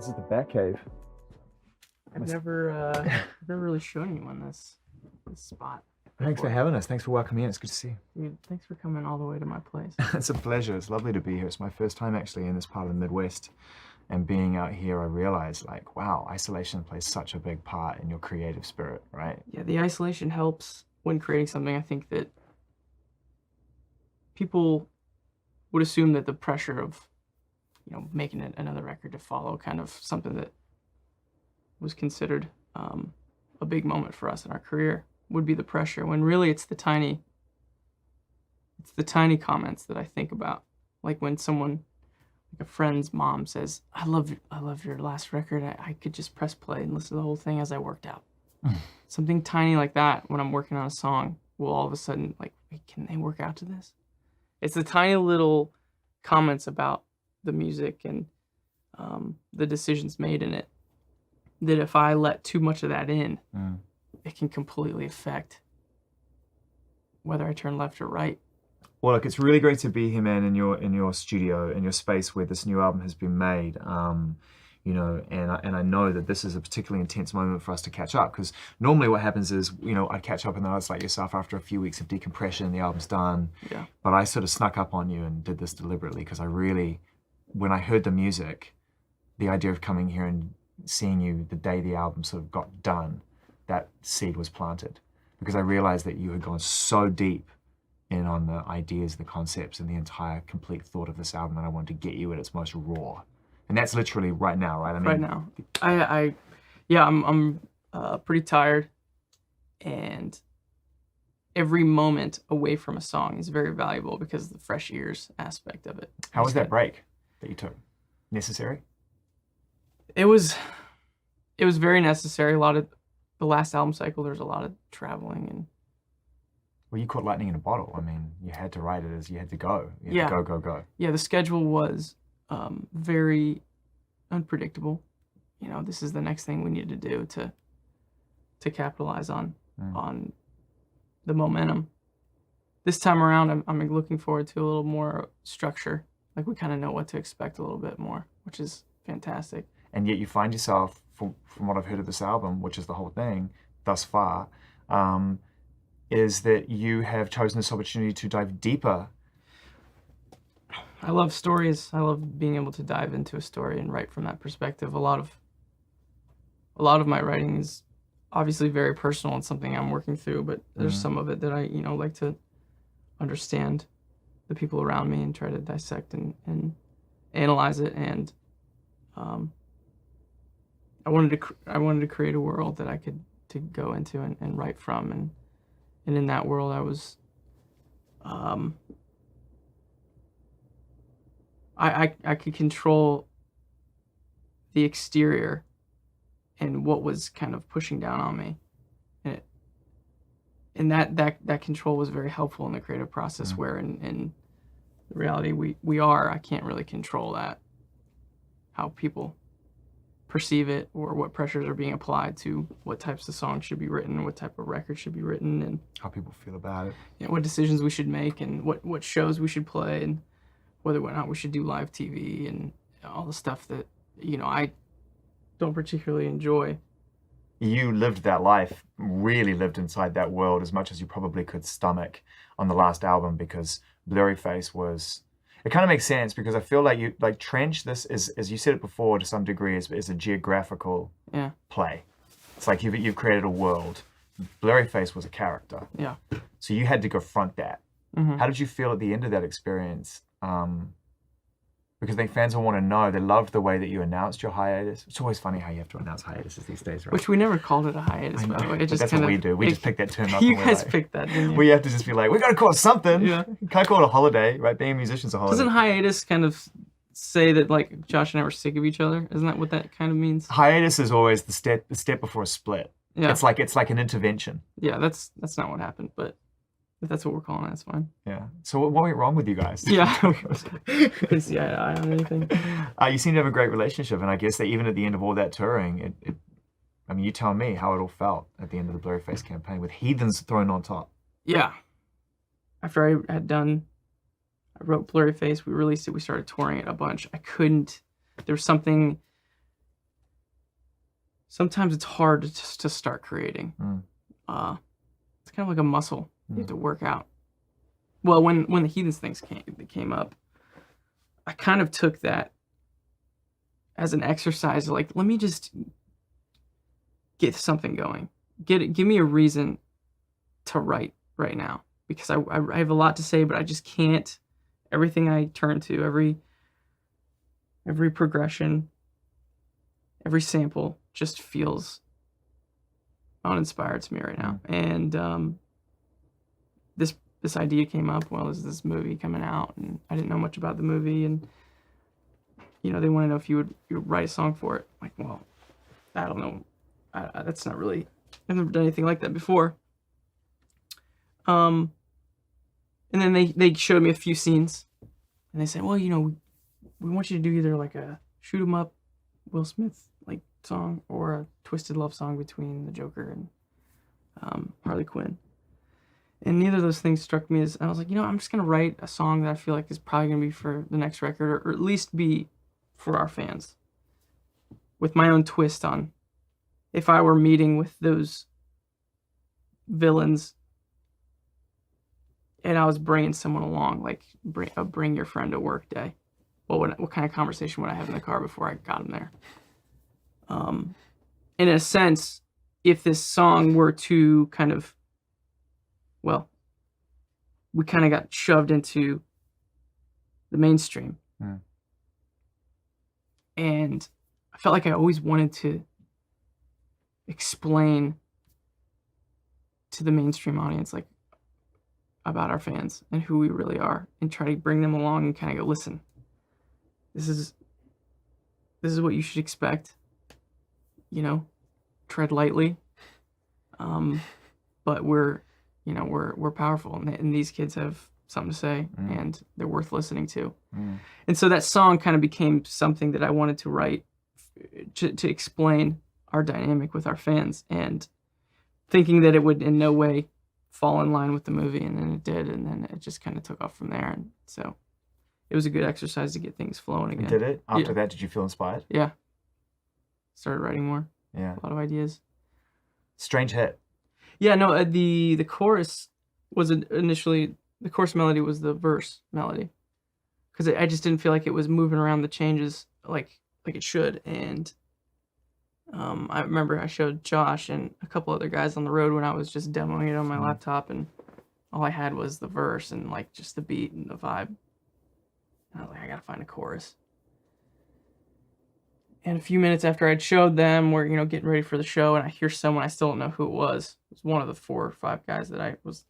This is the Batcave. I've never really shown anyone this spot before. Thanks for having us. Thanks for welcoming in. It's good to see you. Dude, thanks for coming all the way to my place. It's a pleasure. It's lovely to be here. It's my first time actually in this part of the Midwest. And being out here, I realized, like, wow, isolation plays such a big part in your creative spirit, right? Yeah, the isolation helps when creating something. I think that people would assume that the pressure of, making another record to follow, kind of something that was considered a big moment for us in our career, would be the pressure, when really it's the tiny comments that I think about. Like when someone, like a friend's mom says, I love your last record. I could just press play and listen to the whole thing as I worked out. Something tiny like that when I'm working on a song will all of a sudden, like, wait, can they work out to this? It's the tiny little comments about the music and the decisions made in it that if I let too much of that in, it can completely affect whether I turn left or right. Well, look, it's really great to be here, man, in your studio, in your space where this new album has been made. And I know that this is a particularly intense moment for us to catch up, because normally what happens is, I'd catch up and then it's like yourself after a few weeks of decompression, the album's done. Yeah. But I sort of snuck up on you and did this deliberately because when I heard the music, the idea of coming here and seeing you the day the album sort of got done, that seed was planted, because I realized that you had gone so deep in on the ideas, the concepts, and the entire complete thought of this album, and I wanted to get you at its most raw. And that's literally right now, right? I mean, right now. I'm pretty tired, and every moment away from a song is very valuable because of the fresh ears aspect of it. How was that break that you took? Necessary? It was very necessary. A lot of the last album cycle, there was a lot of traveling and. Well, you caught lightning in a bottle. I mean, you had to write it as you had to go. You had to go. Yeah, the schedule was very unpredictable. This is the next thing we needed to do to capitalize on the momentum. This time around, I'm looking forward to a little more structure. Like, we kind of know what to expect a little bit more, which is fantastic. And yet you find yourself, from what I've heard of this album, which is the whole thing thus far, is that you have chosen this opportunity to dive deeper. I love stories. I love being able to dive into a story and write from that perspective. A lot of my writing is obviously very personal and something I'm working through, but there's some of it that I, like to understand the people around me and try to dissect and analyze it. And I wanted to create a world that I could to go into and write from, and in that world I was I could control the exterior and what was kind of pushing down on me, and that control was very helpful in the creative process. Where in reality I can't really control that, how people perceive it or what pressures are being applied to what types of songs should be written, what type of record should be written, and how people feel about it. What decisions we should make, and what shows we should play, and whether or not we should do live TV, and all the stuff that I don't particularly enjoy. You lived that life, really lived inside that world as much as you probably could stomach on the last album, because Blurry Face was. It kind of makes sense, because I feel like you Trench, this is, as you said it before to some degree, is a geographical play. It's like you've created a world. Blurry Face was a character. Yeah. So you had to confront that. How did you feel at the end of that experience? Because I think fans will want to know. They loved the way that you announced your hiatus. It's always funny how you have to announce hiatuses these days, right? Which we never called it a hiatus, by the way. That's what we do. We just pick that term up. You guys picked that, didn't you? We have to just be like, we got to call it something. Yeah. Can't call it a holiday, right? Being a musician's a holiday. Doesn't hiatus kind of say that, like, Josh and I were sick of each other? Isn't that what that kind of means? Hiatus is always the step before a split. Yeah. It's like an intervention. Yeah, that's not what happened, but if that's what we're calling it, that's fine. Yeah. So what went wrong with you guys? Yeah. Couldn't see eye to eye on anything. You seem to have a great relationship, and I guess that even at the end of all that touring, I mean, you tell me how it all felt at the end of the Blurry Face campaign with Heathens thrown on top. Yeah. After I wrote Blurry Face, we released it, we started touring it a bunch. There was something sometimes it's hard to start creating. It's kind of like a muscle you have to work out. Well, when the Heathens things came up, I kind of took that as an exercise. Like, let me just get something going. Give me a reason to write right now, because I have a lot to say, but I just can't. Everything I turn to, every progression, every sample just feels uninspired to me right now. And this idea came up. Well, there's this movie coming out, and I didn't know much about the movie, and they want to know if you would write a song for it. Like, well, I don't know. That's not really. I've never done anything like that before. And then they showed me a few scenes, and they said, well, we want you to do either like a shoot 'em up Will Smith like song or a twisted love song between the Joker and Harley Quinn. And neither of those things struck me as, I was like, I'm just going to write a song that I feel like is probably going to be for the next record, or at least be for our fans, with my own twist on if I were meeting with those villains and I was bringing someone along, like bring your friend to work day. What kind of conversation would I have in the car before I got him there? In a sense, if this song were to kind of, well, we kind of got shoved into the mainstream. And I felt like I always wanted to explain to the mainstream audience, like, about our fans and who we really are, and try to bring them along and kind of go, listen, this is what you should expect. Tread lightly. But we're powerful, and these kids have something to say, and they're worth listening to. And so that song kind of became something that I wanted to write to explain our dynamic with our fans, and thinking that it would in no way fall in line with the movie, and then it did, and then it just kind of took off from there. And so it was a good exercise to get things flowing again. Did it? After that, did you feel inspired? Yeah. Started writing more. Yeah. A lot of ideas. Strange hit. Yeah, no, the chorus was initially, the chorus melody was the verse melody, because I just didn't feel like it was moving around the changes like it should. And I remember I showed Josh and a couple other guys on the road when I was just demoing it on my laptop, and all I had was the verse and like just the beat and the vibe. And I was like, I gotta find a chorus. And a few minutes after I'd showed them, we're getting ready for the show, and I hear someone, I still don't know who it was. It was one of the 4 or 5 guys that I was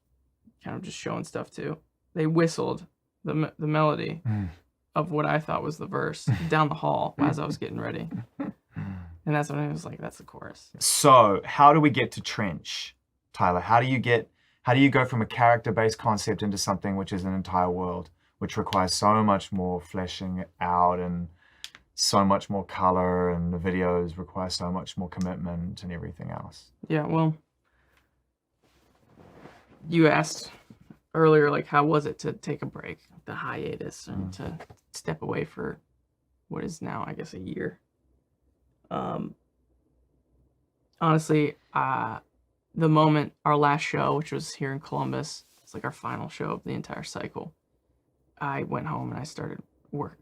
kind of just showing stuff to. They whistled the melody of what I thought was the verse down the hall as I was getting ready. And that's when I was like, that's the chorus. So how do we get to Trench, Tyler? How do you go from a character-based concept into something which is an entire world, which requires so much more fleshing out and so much more color, and the videos require so much more commitment and everything else? Yeah, well, you asked earlier, like, how was it to take a break, the hiatus, and to step away for what is now, I guess, a year. Honestly, the moment our last show, which was here in Columbus, it's like our final show of the entire cycle, I went home and I started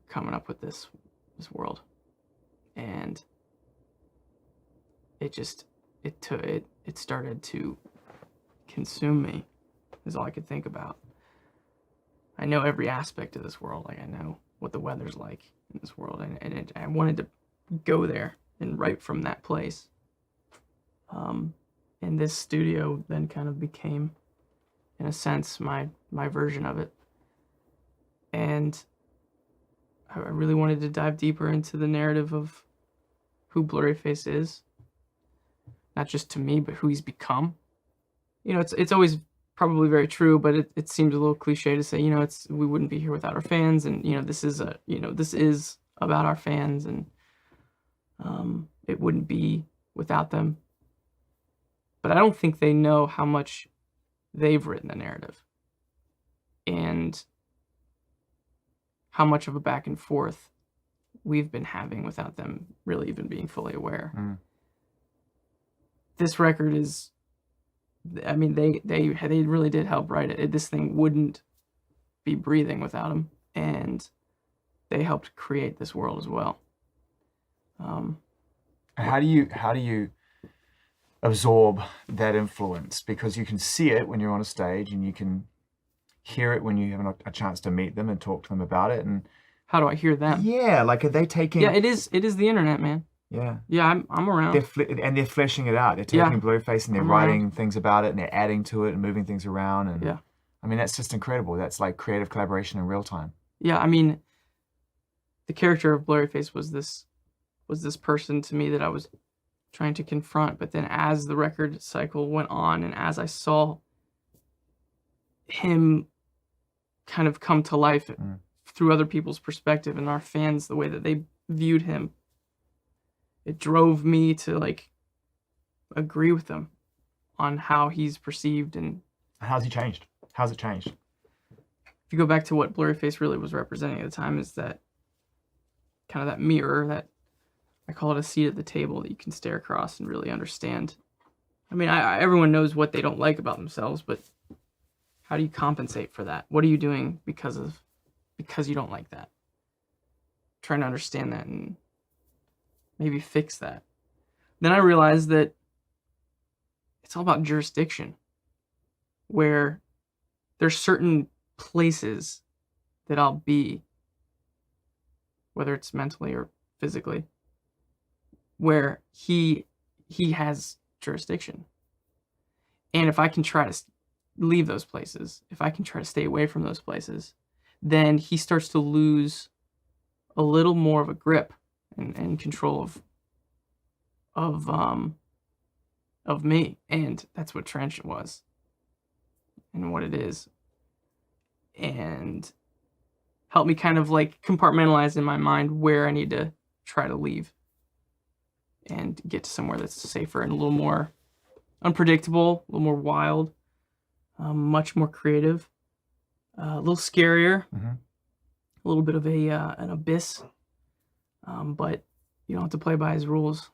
coming up with this world, and it started to consume me, is all I could think about. I know every aspect of this world. Like, I know what the weather's like in this world, and I wanted to go there and write from that place. And this studio then kind of became, in a sense, my version of it. And I really wanted to dive deeper into the narrative of who Blurryface is, not just to me, but who he's become. It's always probably very true, but it seems a little cliche to say, we wouldn't be here without our fans, and this is about our fans, and it wouldn't be without them. But I don't think they know how much they've written the narrative, and how much of a back and forth we've been having without them really even being fully aware. this record is, I mean, they really did help write it. This thing wouldn't be breathing without them, and they helped create this world as well. How do you absorb that influence? Because you can see it when you're on a stage, and you can hear it when you have a chance to meet them and talk to them about it. And how do I hear them? yeah, like, are they taking? Yeah, it is the internet, man. Yeah. Yeah, I'm around. They're fleshing it out. They're taking Blurryface and they're I'm writing around. things about it, and they're adding to it and moving things around. And Yeah. I mean, that's just incredible. That's like creative collaboration in real time. Yeah, I mean, the character of Blurryface was this person to me that I was trying to confront, but then as the record cycle went on and as I saw him kind of come to life through other people's perspective and our fans, the way that they viewed him, it drove me to like agree with them on how he's perceived. And how's he changed? How's it changed? If you go back to what Blurryface really was representing at the time, is that kind of that mirror, that I call it a seat at the table that you can stare across and really understand. I mean, everyone knows what they don't like about themselves, but how do you compensate for that? What are you doing because you don't like that? Trying to understand that and maybe fix that. Then I realized that it's all about jurisdiction, where there's certain places that I'll be, whether it's mentally or physically, where he has jurisdiction. And if I can try to leave those places, if I can try to stay away from those places, then he starts to lose a little more of a grip and control of me. And that's what Trench was and what it is. And help me kind of like compartmentalize in my mind where I need to try to leave and get to somewhere that's safer and a little more unpredictable, a little more wild, much more creative, a little scarier, a little bit of an abyss, but you don't have to play by his rules.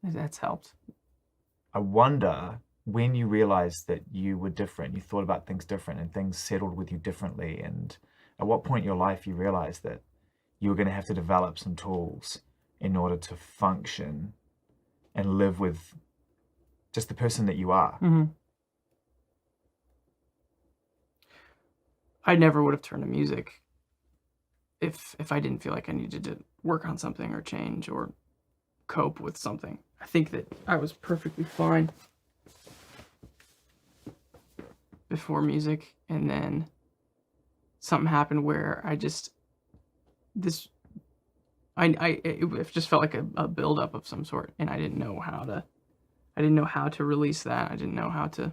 That's helped. I wonder when you realized that you were different, you thought about things different and things settled with you differently, and at what point in your life you realized that you were going to have to develop some tools in order to function and live with just the person that you are. I never would have turned to music if I didn't feel like I needed to work on something or change or cope with something. I think that I was perfectly fine before music, and then something happened where it just felt like a buildup of some sort, and I didn't know how to release that. I didn't know how to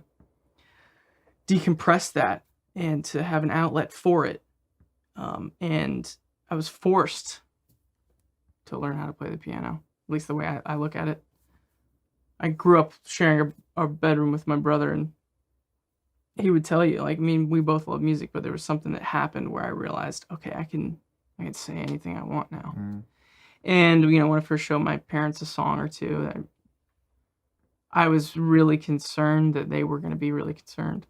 decompress that and to have an outlet for it. And I was forced to learn how to play the piano, at least the way I look at it. I grew up sharing a bedroom with my brother, and he would tell you, like, I mean, we both love music, but there was something that happened where I realized, okay, I can say anything I want now. And, when I first showed my parents a song or two, I was really concerned that they were going to be really concerned.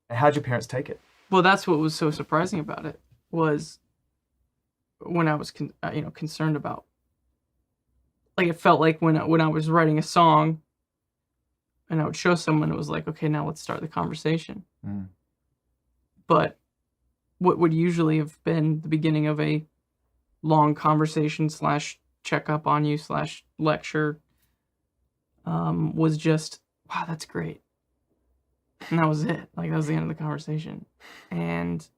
How'd your parents take it? Well, that's what was so surprising about it, was when I was, concerned about, like, it felt like when I was writing a song and I would show someone, it was like, okay, now let's start the conversation. But what would usually have been the beginning of a long conversation / check up on you / lecture was just, wow, that's great. And that was it. Like, that was the end of the conversation. And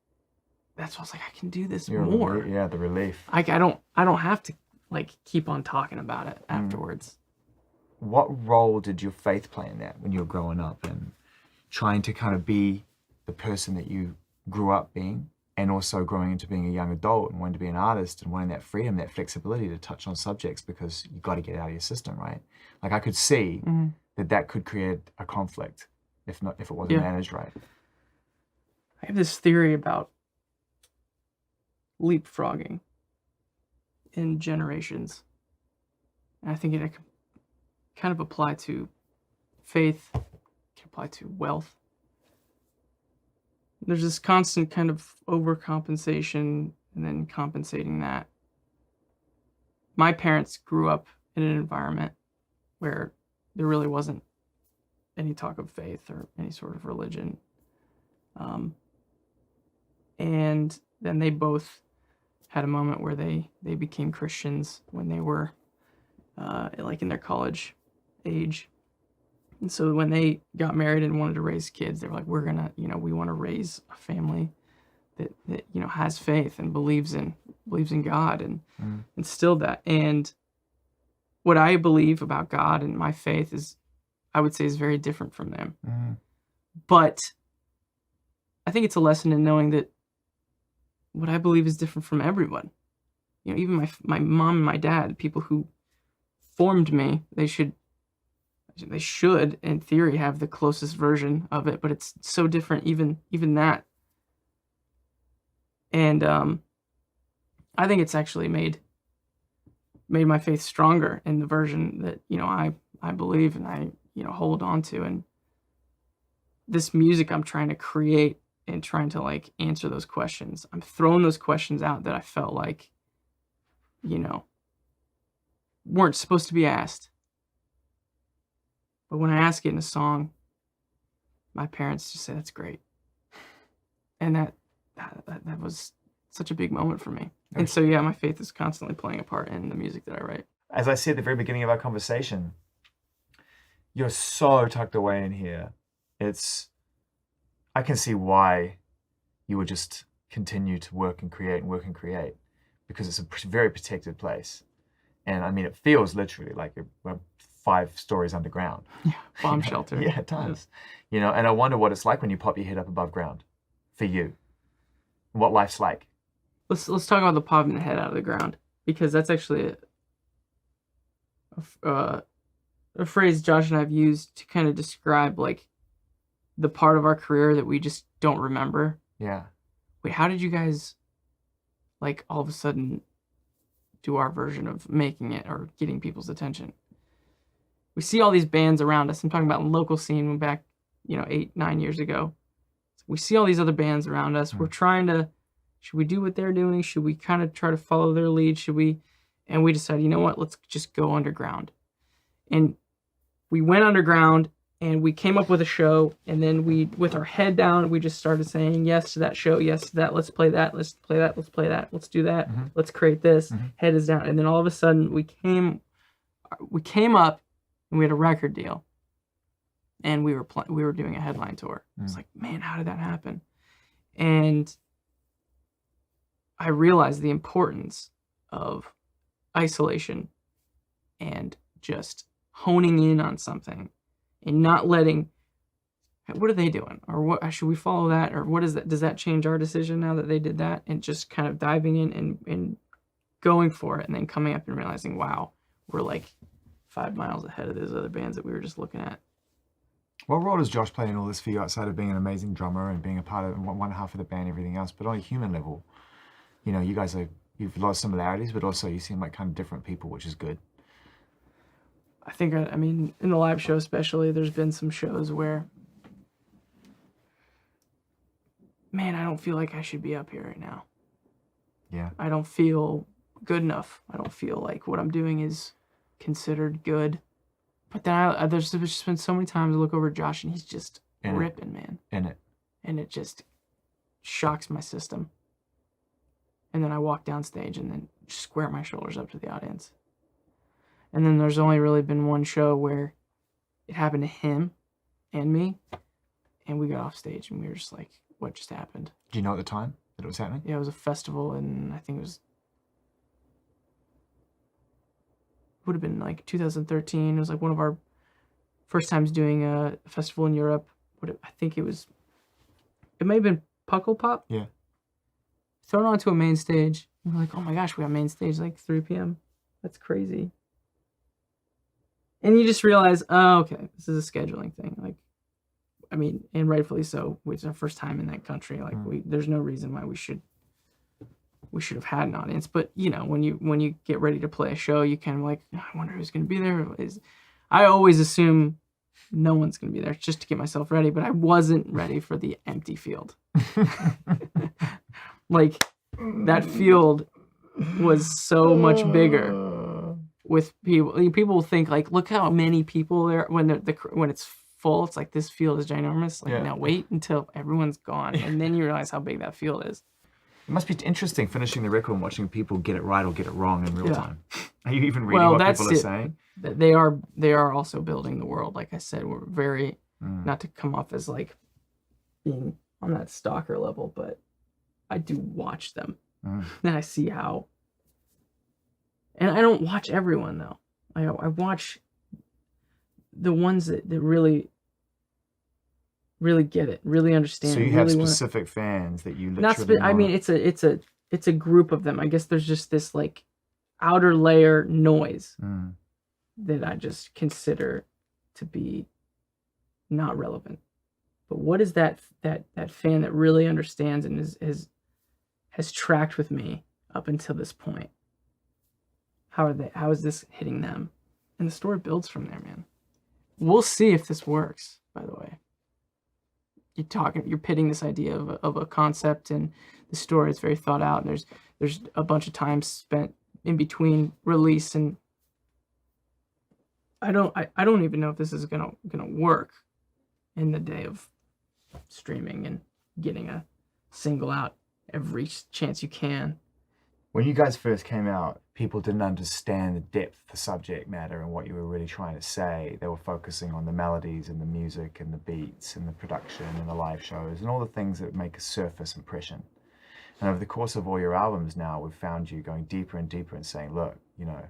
that's why I was like, I can do this more. The relief. I don't have to like keep on talking about it afterwards. What role did your faith play in that when you were growing up and trying to kind of be the person that you grew up being, and also growing into being a young adult and wanting to be an artist and wanting that freedom, that flexibility to touch on subjects because you got to get it out of your system, right? Like, I could see that could create a conflict if it wasn't managed right. I have this theory about leapfrogging in generations. And I think it kind of apply to faith, can apply to wealth. There's this constant kind of overcompensation and then compensating that. My parents grew up in an environment where there really wasn't any talk of faith or any sort of religion. And then they both had a moment where they became Christians when they were like in their college age. And so when they got married and wanted to raise kids, they were like, we're gonna, we want to raise a family that has faith and believes in God, and instilled that. And what I believe about God and my faith is, I would say, is very different from them. But I think it's a lesson in knowing that what I believe is different from everyone. Even my mom and my dad, people who formed me, they should in theory have the closest version of it, but it's so different, even that. And I think it's actually made my faith stronger in the version that I believe and I hold on to. And this music I'm trying to create and trying to like answer those questions. I'm throwing those questions out that I felt like weren't supposed to be asked. But when I ask it in a song, my parents just say, that's great. And that was such a big moment for me. And so, yeah, my faith is constantly playing a part in the music that I write. As I said at the very beginning of our conversation, you're so tucked away in here. I can see why you would just continue to work and create, because it's a very protected place. And I mean, it feels literally like you're 5 stories underground. Yeah, bomb shelter. Yeah, it does. And I wonder what it's like when you pop your head up above ground for you. What life's like. Let's talk about the popping the head out of the ground, because that's actually a phrase Josh and I have used to kind of describe like the part of our career that we just don't remember. Yeah. Wait, how did you guys like all of a sudden do our version of making it or getting people's attention? We see all these bands around us. I'm talking about the local scene back, 8-9 years ago. We see all these other bands around us. We're trying to, should we do what they're doing? Should we kind of try to follow their lead? And we decided, you know what, let's just go underground. And we went underground and we came up with a show, and then with our head down, we just started saying yes to that show, yes to that, let's play that, let's play that, let's play that, let's do that, let's create this, head is down. And then all of a sudden we came up and we had a record deal, and we were doing a headline tour. It's like, man, how did that happen? And I realized the importance of isolation and just honing in on something and not letting, what are they doing? Or what should we follow that? Or what is that? Does that change our decision now that they did that? And just kind of diving in and going for it, and then coming up and realizing, wow, we're like 5 miles ahead of those other bands that we were just looking at. What role does Josh play in all this for you, outside of being an amazing drummer and being a part of one half of the band, everything else? But on a human level, you guys you've a lot of similarities, but also you seem like kind of different people, which is good. I think, I mean, in the live show especially, there's been some shows where, man, I don't feel like I should be up here right now. Yeah. I don't feel good enough. I don't feel like what I'm doing is considered good. But then there's just been so many times I look over at Josh and he's just ripping, man. And it just shocks my system. And then I walk downstage and then square my shoulders up to the audience. And then there's only really been one show where it happened to him and me, and we got off stage and we were just like, what just happened? Do you know at the time that it was happening? Yeah, it was a festival, and I think it would have been like 2013. It was like one of our first times doing a festival in Europe. It may have been Puckle Pop. Yeah. Thrown onto a main stage. And we're like, oh my gosh, we got main stage like 3 p.m. That's crazy. And you just realize, oh, okay, this is a scheduling thing. Like, I mean, and rightfully so. It's our first time in that country. Like, there's no reason why we should have had an audience. But when you get ready to play a show, you kind of like, I wonder who's going to be there. I always assume no one's going to be there just to get myself ready, but I wasn't ready for the empty field. Like, that field was so much bigger with people. People think, like, look how many people there when it's full. It's like, this field is ginormous. Like, now wait until everyone's gone, and then you realize how big that field is. It must be interesting finishing the record and watching people get it right or get it wrong in real time. Are you even reading what people are saying? They are also building the world. Like I said, we're very, not to come off as like being on that stalker level, but I do watch them. And I see how, and I don't watch everyone though. I watch the ones that really get it, really understand. So you have specific fans that you literally I mean, it's a group of them. I guess there's just this like outer layer noise that I just consider to be not relevant. But what is that fan that really understands and has tracked with me up until this point? How is this hitting them? And the story builds from there, man. We'll see if this works, by the way. You're pitting this idea of a concept, and the story is very thought out, and there's a bunch of time spent in between release, and I don't even know if this is gonna work in the day of streaming and getting a single out every chance you can. When you guys first came out, people didn't understand the depth of the subject matter and what you were really trying to say. They were focusing on the melodies and the music and the beats and the production and the live shows and all the things that make a surface impression. And over the course of all your albums now, we've found you going deeper and deeper and saying, look, you know,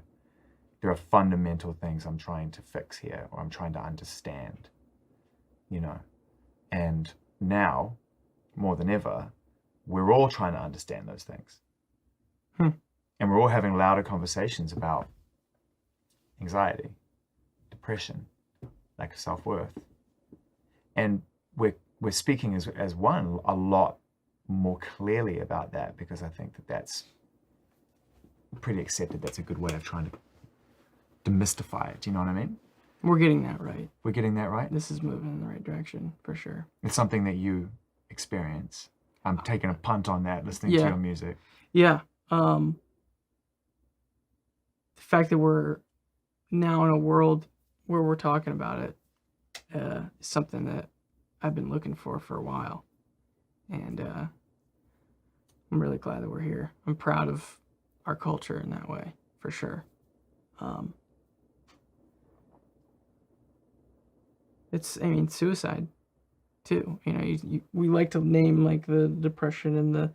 there are fundamental things I'm trying to fix here, or I'm trying to understand, you know. And now, more than ever, we're all trying to understand those things. And we're all having louder conversations about anxiety, depression, lack of self-worth. And we're speaking as one a lot more clearly about that, because I think that's pretty accepted. That's a good way of trying to demystify it. Do you know what I mean? We're getting that right. We're getting that right? This is moving in the right direction, for sure. It's something that you experience. I'm taking a punt on that, listening to your music. Yeah. The fact that we're now in a world where we're talking about it is something that I've been looking for a while. And I'm really glad that we're here. I'm proud of our culture in that way, for sure. It's suicide too. You know, we like to name like the depression and the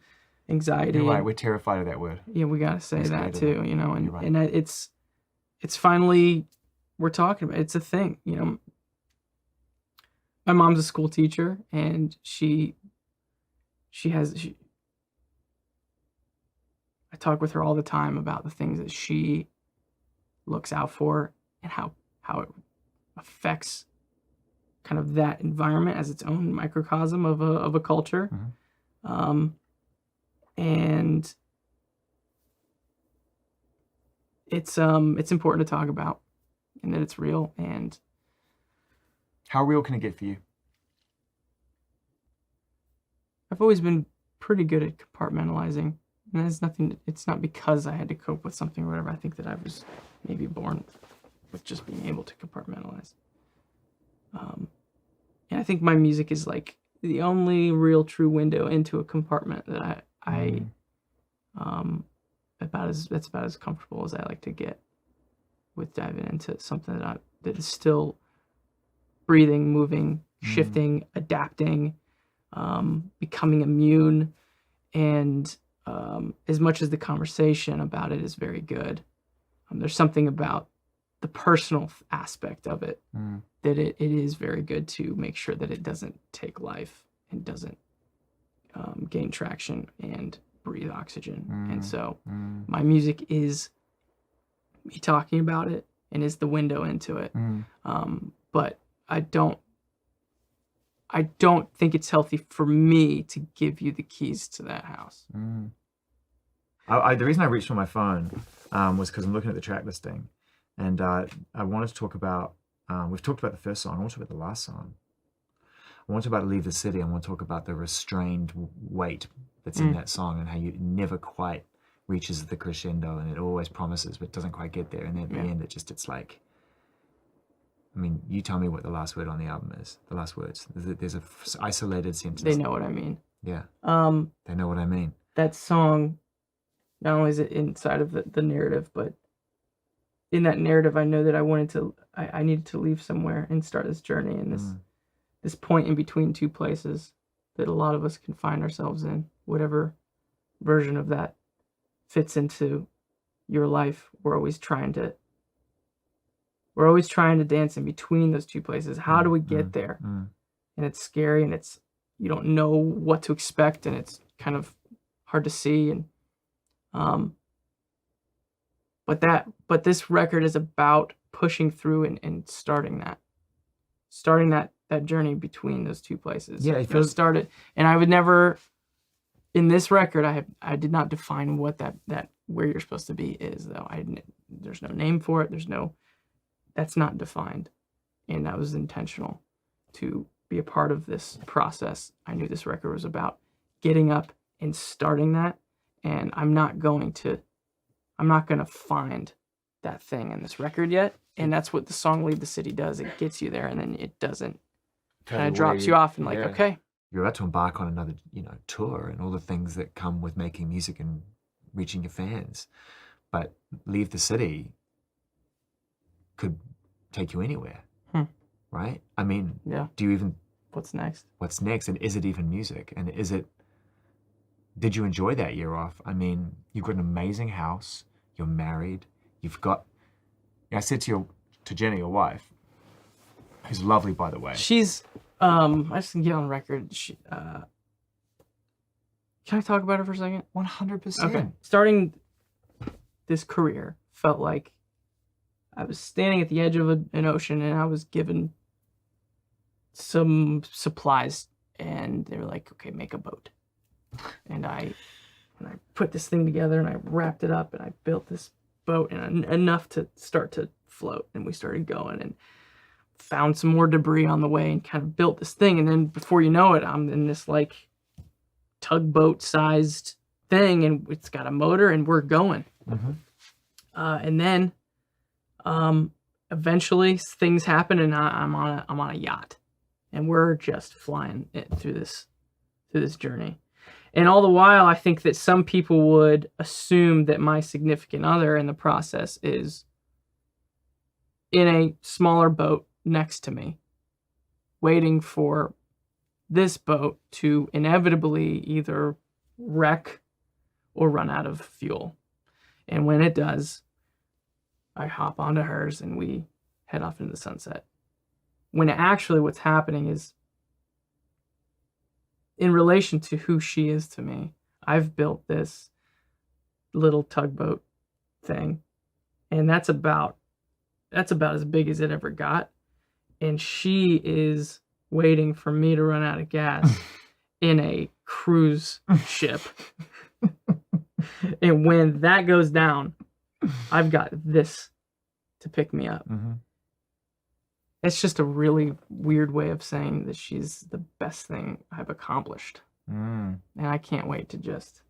anxiety. You're right. We're terrified of that word. Yeah, we gotta say that too. You know, and right. and it's finally we're talking about it. It's a thing. You know, my mom's a school teacher, and I talk with her all the time about the things that she looks out for and how it affects kind of that environment as its own microcosm of a culture. And it's important to talk about, and that it's real. And how real can it get for you? I've always been pretty good at compartmentalizing, and it's not because I had to cope with something or whatever. I think that I was maybe born with just being able to compartmentalize. And I think my music is like the only real true window into a compartment that that's about as comfortable as I like to get with diving into something that is still breathing, moving, shifting, adapting, becoming immune. And as much as the conversation about it is very good, there's something about the personal aspect of it that it is very good to make sure that it doesn't take life and doesn't gain traction and breathe oxygen. And so my music is me talking about it and is the window into it. But I don't think it's healthy for me to give you the keys to that house. The reason I reached for my phone was because I'm looking at the track listing, and I wanted to talk about We've talked about the first song. I want to talk about the last song. I want to talk about Leave the City. I want to talk about the restrained weight that's in that song and how you never quite reaches the crescendo, and it always promises but doesn't quite get there. And at the end, it's like, I mean, you tell me what the last word on the album is. The last words. There's a isolated sentence. They know what I mean. Yeah. They know what I mean. That song, not only is it inside of the narrative, but in that narrative, I know that I needed to leave somewhere and start this journey and this point in between two places that a lot of us can find ourselves in, whatever version of that fits into your life. We're always trying to dance in between those two places. How do we get there? And it's scary, and you don't know what to expect, and it's kind of hard to see. And but this record is about pushing through and starting that journey between those two places. Yeah, it feels started, and I would never. In this record, I did not define what that where you're supposed to be is, though. There's no name for it. That's not defined, and that was intentional to be a part of this process. I knew this record was about getting up and starting that, and I'm not going to find that thing in this record yet, and that's what the song "Leave the City" does. It gets you there, and then it doesn't. Kind of drops you off, and like, okay. You're about to embark on another, tour and all the things that come with making music and reaching your fans. But Leave the City could take you anywhere, right? I mean, do you even... What's next? What's next? And is it even music? And did you enjoy that year off? I mean, you've got an amazing house. You're married. You've got... I said to Jenny, your wife, who's lovely, by the way. She's... I just can get on record. Can I talk about her for a second? 100%. Okay. Starting this career felt like I was standing at the edge of an ocean, and I was given some supplies, and they were like, okay, make a boat. And I put this thing together, and I wrapped it up, and I built this boat, and enough to start to float. And we started going, and found some more debris on the way, and kind of built this thing. And then before you know it, I'm in this like tugboat sized thing, and it's got a motor, and we're going. And then eventually things happen, and I'm on a yacht, and we're just flying it through this journey. And all the while, I think that some people would assume that my significant other in the process is in a smaller boat next to me, waiting for this boat to inevitably either wreck or run out of fuel. And when it does, I hop onto hers and we head off into the sunset. When actually what's happening is, in relation to who she is to me, I've built this little tugboat thing, and that's about as big as it ever got. And she is waiting for me to run out of gas in a cruise ship. And when that goes down, I've got this to pick me up. It's just a really weird way of saying that she's the best thing I've accomplished. And I can't wait to just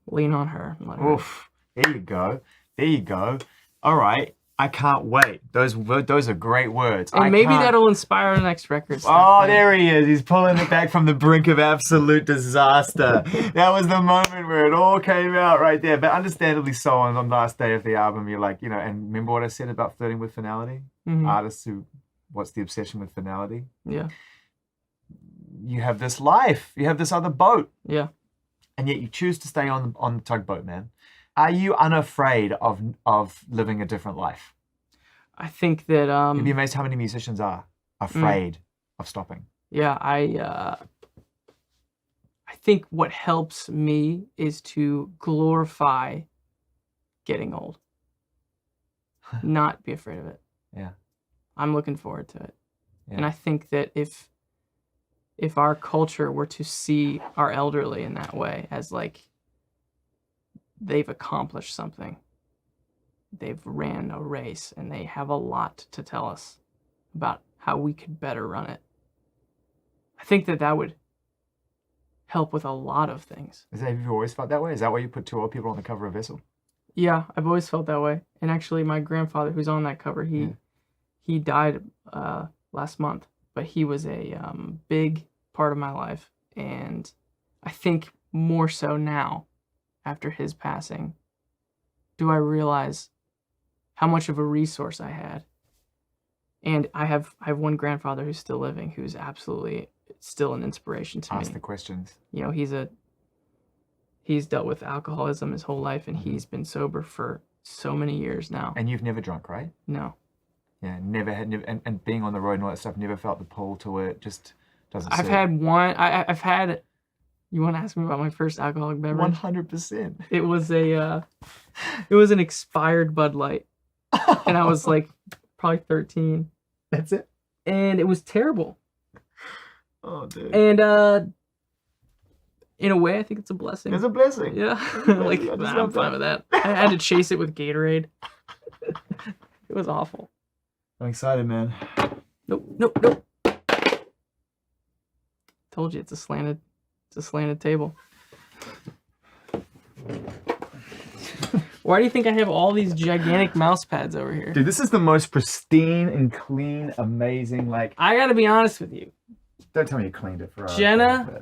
lean on her. And let her. Oof. There you go. All right. I can't wait. Those are great words. And maybe that'll inspire the next record. Oh, there he is. He's pulling it back from the brink of absolute disaster. That was the moment where it all came out right there. But understandably so, on the last day of the album, you're like, and remember what I said about flirting with finality? Artists what's the obsession with finality? Yeah. You have this life. You have this other boat. Yeah. And yet you choose to stay on the tugboat, man. Are you unafraid of living a different life? I think that you'd be amazed how many musicians are afraid of stopping. Yeah, I think what helps me is to glorify getting old. Not be afraid of it. Yeah. I'm looking forward to it. Yeah. And I think that if our culture were to see our elderly in that way, as like they've accomplished something, they've ran a race and they have a lot to tell us about how we could better run it. I think that would help with a lot of things. Have you always felt that way? Is that why you put 2 old people on the cover of Vessel? Yeah, I've always felt that way. And actually, my grandfather, who's on that cover, he died last month, but he was a big part of my life. And I think more so now, after his passing, do I realize how much of a resource I had. And I have one grandfather who's still living, who's absolutely still an inspiration to me. Ask the questions. You know, he's dealt with alcoholism his whole life, and he's been sober for so many years now. And you've never drunk, right? No. Yeah, never, and being on the road and all that stuff, never felt the pull to it, just doesn't I've had one, I've had, you want to ask me about my first alcoholic beverage? 100%. It was it was an expired Bud Light, and I was like probably 13. That's it? And it was terrible. Oh, dude. And in a way, I think it's a blessing. It's a blessing. Yeah. Like, I'm fine with that. I had to chase it with Gatorade. It was awful. I'm excited, man. Nope. Told you it's a slanted table. Why do you think I have all these gigantic mouse pads over here? Dude, this is the most pristine and clean, amazing, like... I gotta be honest with you. Don't tell me you cleaned it for us. Jenna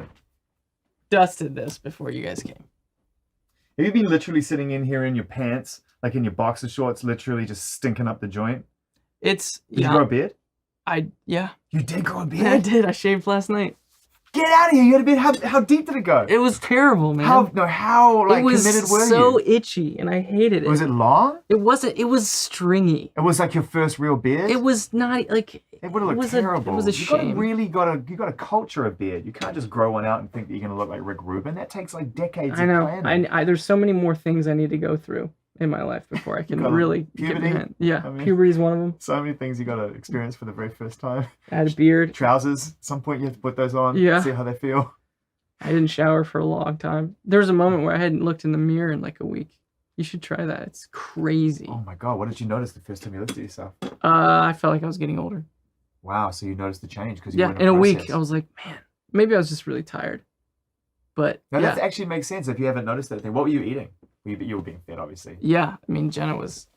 dusted this before you guys came. Have you been literally sitting in here in your pants, like in your boxer shorts, literally just stinking up the joint? Did you grow a beard? Yeah. You did grow a beard? Yeah, I did. I shaved last night. Get out of here! You had a beard. How deep did it go? It was terrible, man. How like committed were you? It was so itchy, and I hated it. Was it long? It wasn't. It was stringy. It was like your first real beard? It was not like... It would have looked terrible. It was a shame. You got to culture a beard. You can't just grow one out and think that you're going to look like Rick Rubin. That takes like decades I know. of planning. There's so many more things I need to go through in my life before I can really puberty? get behind. Yeah, puberty is one of them. So many things you got to experience for the very first time. I had a beard. Trousers. At some point you have to put those on. Yeah. See how they feel. I didn't shower for a long time. There was a moment where I hadn't looked in the mirror in like a week. You should try that. It's crazy. Oh my God. What did you notice the first time you looked at yourself? I felt like I was getting older. Wow. So you noticed the change because in a week I was like, man, maybe I was just really tired. But no, that actually makes sense if you haven't noticed anything. What were you eating? You were being fed, obviously. Yeah. I mean, Jenna was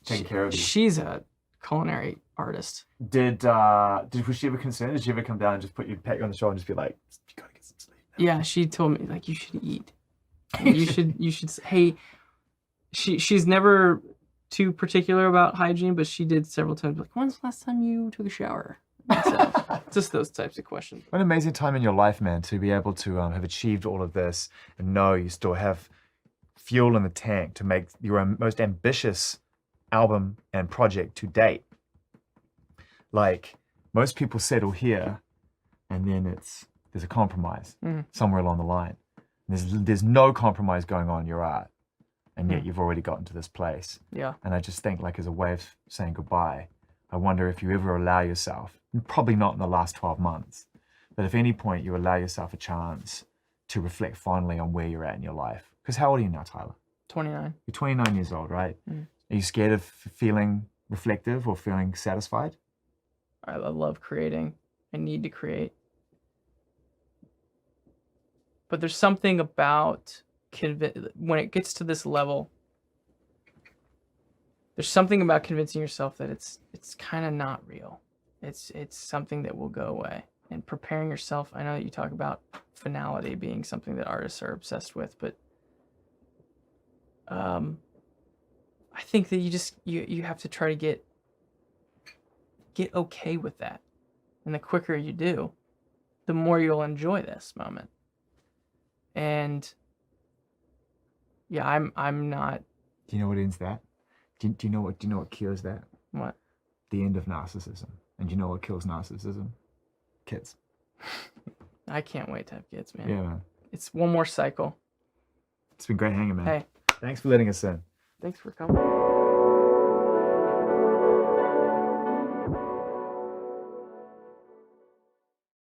taking care of you. She's a culinary artist. Was she ever concerned? Did she ever come down and just pat you on the shoulder and just be like, you gotta get some sleep now? Yeah, she told me like you should eat. you should hey, she's never too particular about hygiene, but she did several times like, when's the last time you took a shower? So, just those types of questions. What an amazing time in your life, man, to be able to have achieved all of this and know you still have fuel in the tank to make your most ambitious album and project to date. Like, most people settle here and then there's a compromise somewhere along the line. There's no compromise going on in your art, and yet you've already gotten to this place. Yeah. And I just think, like, as a way of saying goodbye, I wonder if you ever allow yourself, probably not in the last 12 months, but if at any point you allow yourself a chance to reflect fondly on where you're at in your life. Because how old are you now, Tyler? 29. You're 29 years old, right? Are you scared of feeling reflective or feeling satisfied? I love creating. I need to create. But there's something about when it gets to this level, there's something about convincing yourself that it's kind of not real. It's something that will go away. And preparing yourself, I know that you talk about finality being something that artists are obsessed with, but I think that you have to try to get okay with that. And the quicker you do, the more you'll enjoy this moment. And yeah, I'm not. Do you know what ends that? Do you know what cures that? What? The end of narcissism. And do you know what kills narcissism? Kids. I can't wait to have kids, man. Yeah, man. It's one more cycle. It's been great hanging, man. Hey. Thanks for letting us in. Thanks for coming.